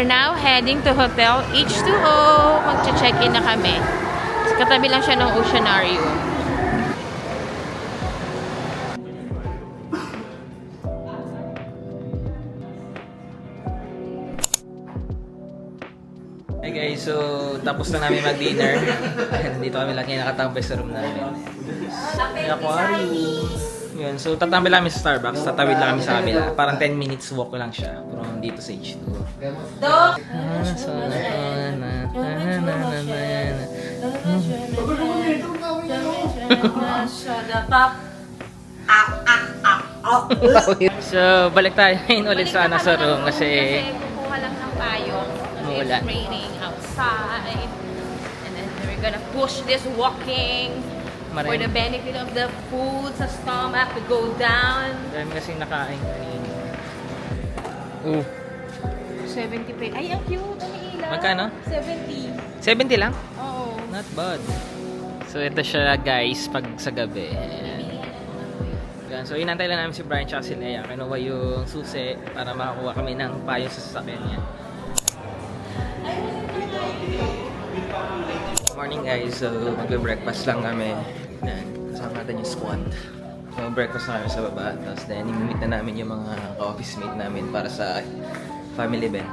We're now heading to Hotel H2O. Mag-check-in na kami. Katabi lang siya ng Oceanarium. Hey guys, so tapos na namin mag-dinner. Dito kami lang ngayon nakatambay sa room namin. May aquarium. Yun, so tatambay lang kami sa Starbucks. Tatawid lang kami sa kabila. Parang 10 minutes walk lang siya. From dito sa H2. So, balik tayo ngayon ulit sa room kasi kukuha lang ng payong. Umuulan. It's raining outside. And then we're gonna push this walking for the benefit of the food sa stomach to go down. dahil kasing nakain kanina. 70 pesos. Ay, ang cute. Ang ilaw. Magkano? 70. 70 lang? Oo. Not bad. So, ito siya guys pag sa gabi. Ayan. So, inantay lang namin si Brian tsaka si Lea. Kinuha yung susi para makakuha kami ng payo sa sasakyan niya. Morning guys. So, magbe-breakfast lang kami. Ayan. Kasama natin yung squad. So, breakfast na kami sa baba. Tapos then, i-meet na namin yung mga ka-office mate namin para sa family event.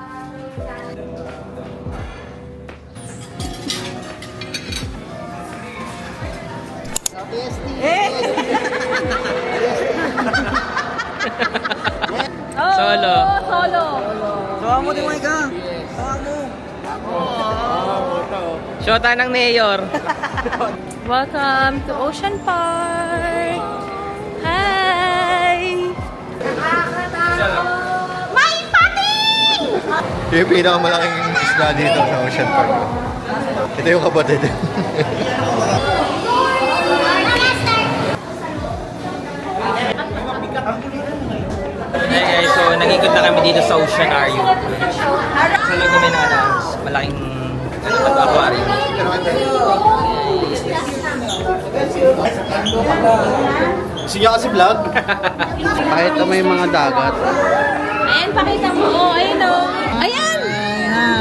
Solo. Solo. Tawa mo din, Mike, ha? Tawa mo. Shota ng mayor. Welcome to Ocean Park. Hi. May pating! Yung pinakamalaking isla dito sa Ocean Park. Ito yung kapatid. Hey guys, so nag-ikot na kami dito sa Oceanarium. Sa loob kami na malaking aquarium. Gusto niya kasi vlog? Kahit na may mga dagat. Ayan, pakita mo. Oh, ayun o. Ayan!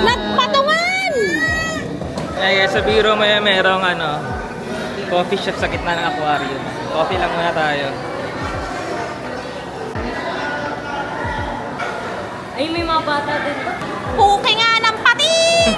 Nagpatungan! Hey guys, sa biro merong coffee shop sa gitna ng aquarium. Coffee lang muna tayo. Ay, may mga bata din. Puki nga ng pating!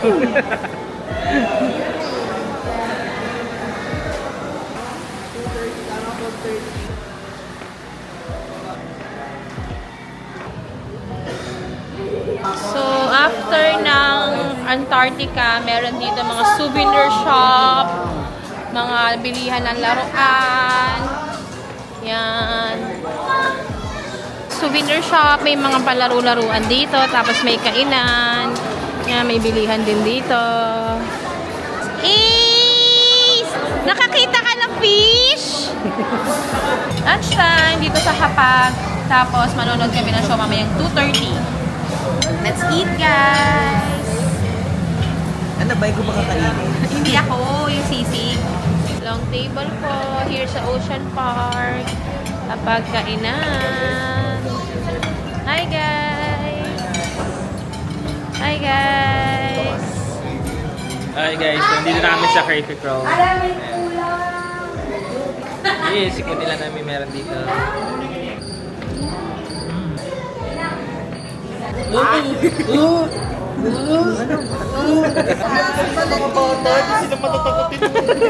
So, after ng Antarctica, meron dito mga souvenir shop, mga bilihan ng laruan. Yan. Souvenir shop, may mga palaro-laruan dito, tapos may kainan. Yan, may bilihan din dito. Is! Nakakita ka ng fish? Lunchtime dito sa Hapag. Tapos, manonood kami ng show mamayang 2:30. Let's eat, guys! Ano ba? Ko ba kakainin? Hindi ako, yung sisig. Long table po here sa Ocean Park. Kapag kainan. Hi, guys! Hi, guys! Hi guys, so nandito na kami sa Crayfish Roll. Yes, ikuti lang namin meron dito.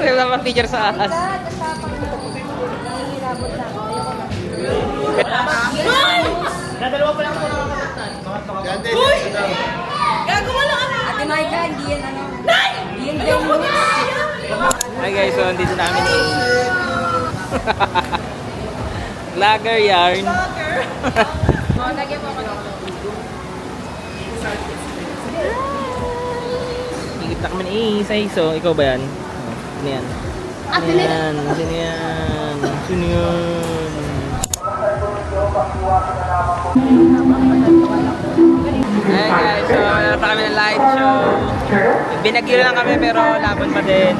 Wala mga feature sa ahas. Ate Maika, hindi yan Hindi yan demo. Hi guys, so nandito namin Lager yarn. Lagyan mo ako dito. Higit na kami ni Isa-Iso. Ikaw ba yan? Ano yan? Ano yan? Sino yan? Sino yan? Ayan guys, so nalata kami ng light show. Binagyo lang kami pero laban pa din.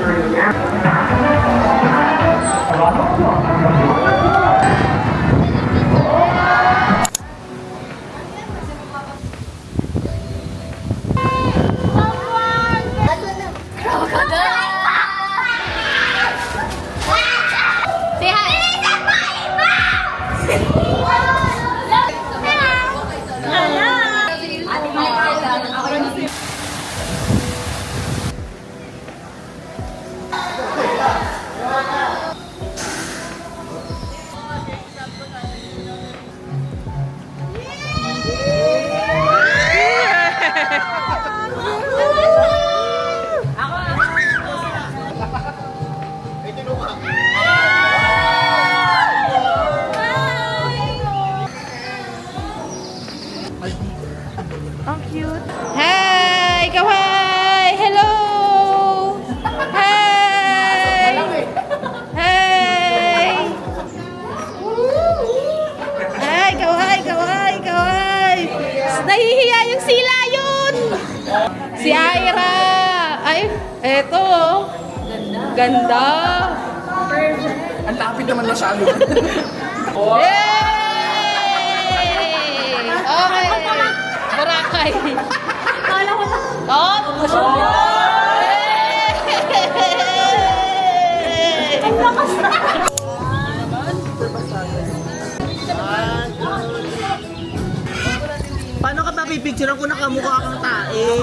Ay, eto oh. Ganda. Ang lapit naman masyado. Yay! Okay. Boracay. Kala ko na. Oh! Ang lakas na. Paano ka papipicturean kung nakamukha kang tae?